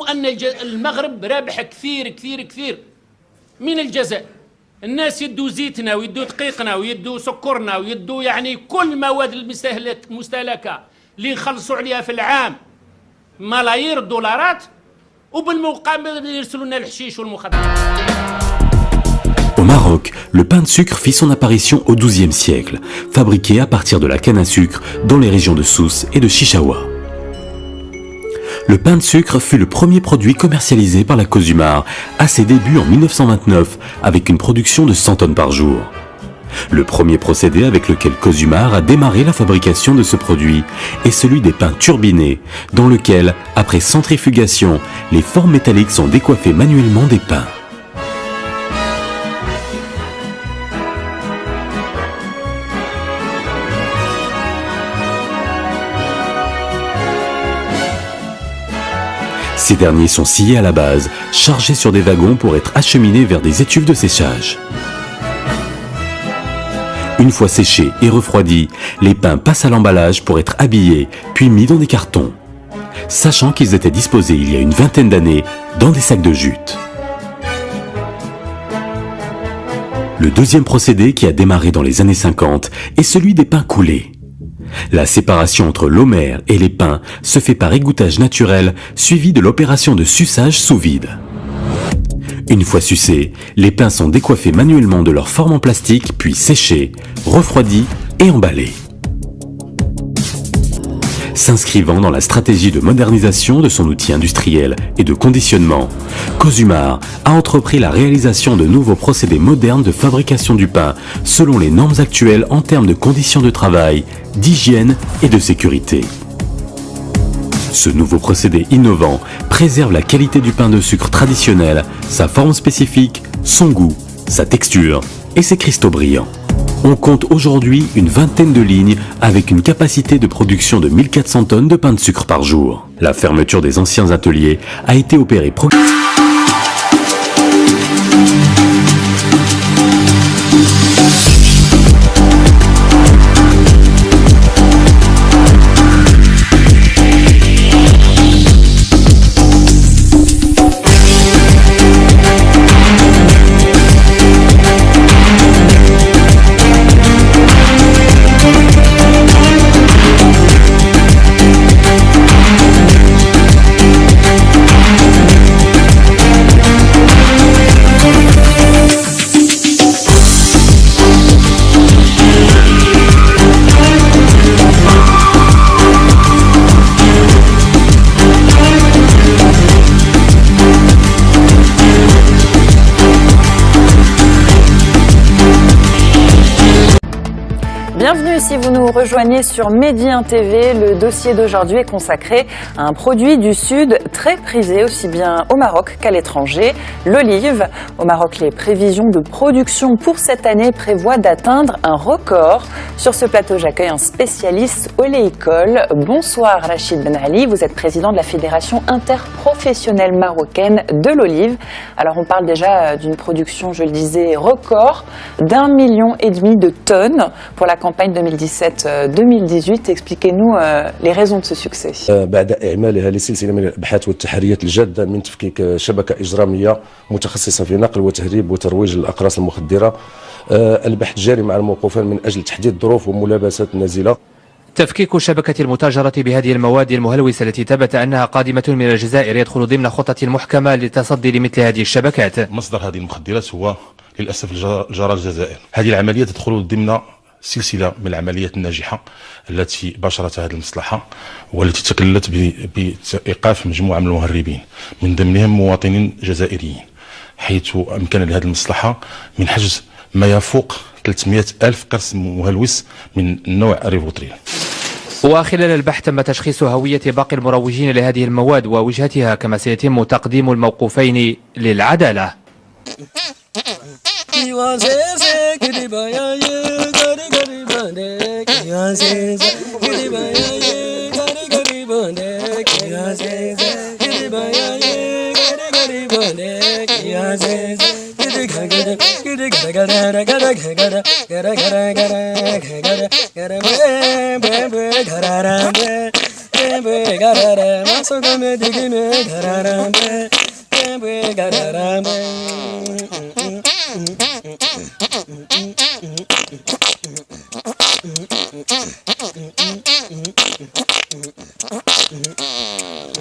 أن المغرب رابح كثير كثير كثير من الجزائر. الناس يدوا زيتنا ويدوا دقيقنا ويدوا سكرنا ويدوا يعني كل مواد المستهلكة اللي يخلصوا عليها في العام ملايير الدولارات، وبالمقابل يرسلوا لنا الحشيش والمخدرات. Au Maroc, le pain de sucre fit son apparition au XIIe siècle, fabriqué à partir de la canne à sucre dans les régions de Sousse et de Chichaoua. Le pain de sucre fut le premier produit commercialisé par la Cosumar à ses débuts en 1929 avec une production de 100 tonnes par jour. Le premier procédé avec lequel Cosumar a démarré la fabrication de ce produit est celui des pains turbinés, dans lequel, après centrifugation, les formes métalliques sont décoiffées manuellement des pains. Ces derniers sont sciés à la base, chargés sur des wagons pour être acheminés vers des étuves de séchage. Une fois séchés et refroidis, les pains passent à l'emballage pour être habillés, puis mis dans des cartons, sachant qu'ils étaient disposés il y a une vingtaine d'années dans des sacs de jute. Le deuxième procédé qui a démarré dans les années 50 est celui des pains coulés. La séparation entre l'homère et les pains se fait par égouttage naturel, suivi de l'opération de suçage sous vide. Une fois sucés, les pains sont décoiffés manuellement de leur forme en plastique, puis séchés, refroidis et emballés. S'inscrivant dans la stratégie de modernisation de son outil industriel et de conditionnement, Cosumar a entrepris la réalisation de nouveaux procédés modernes de fabrication du pain selon les normes actuelles en termes de conditions de travail, d'hygiène et de sécurité. Ce nouveau procédé innovant préserve la qualité du pain de sucre traditionnel, sa forme spécifique, son goût, sa texture et ses cristaux brillants. On compte aujourd'hui une vingtaine de lignes avec une capacité de production de 1400 tonnes de pain de sucre par jour. La fermeture des anciens ateliers a été opérée progressivement. Bienvenue si vous nous rejoignez sur Médien TV. Le dossier d'aujourd'hui est consacré à un produit du Sud très prisé aussi bien au Maroc qu'à l'étranger, l'olive. Au Maroc, les prévisions de production pour cette année prévoient d'atteindre un record. Sur ce plateau, j'accueille un spécialiste oléicole. Bonsoir Rachid Ben Ali, vous êtes président de la Fédération interprofessionnelle marocaine de l'olive. Alors on parle déjà d'une production, je le disais, record d'1,5 million de tonnes pour la campagne 2017-2018. Expliquez-nous les raisons de ce succès. بعد إعمالها لسلسلة من الأبحاث والتحريات الجادة من تفكيك شبكة إجرامية متخصصة في نقل وتهريب وترويج الأقراص المخدرة، البحث جاري مع الموقوفين من أجل تحديد ظروف وملابسات النازلة. تفكيك شبكة المتاجرة بهذه المواد المهلوسة التي ثبت أنها قادمة من الجزائر يدخل ضمن خطة محكمة للتصدي لمثل هذه الشبكات. مصدر هذه المخدرات هو للأسف جرى الجزائر. هذه العملية تدخل ضمن سلسلة من العمليات الناجحة التي باشرتها هذه المصلحة والتي تكللت بإيقاف مجموعة من المهربين من ضمنهم مواطنين جزائريين، حيث أمكن لهذه المصلحة من حجز ما يفوق 300 ألف قرص مهلوس من نوع ريفوتريل. وخلال البحث تم تشخيص هوية باقي المروجين لهذه المواد ووجهتها، كما سيتم تقديم الموقوفين للعدالة.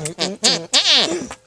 Thank you.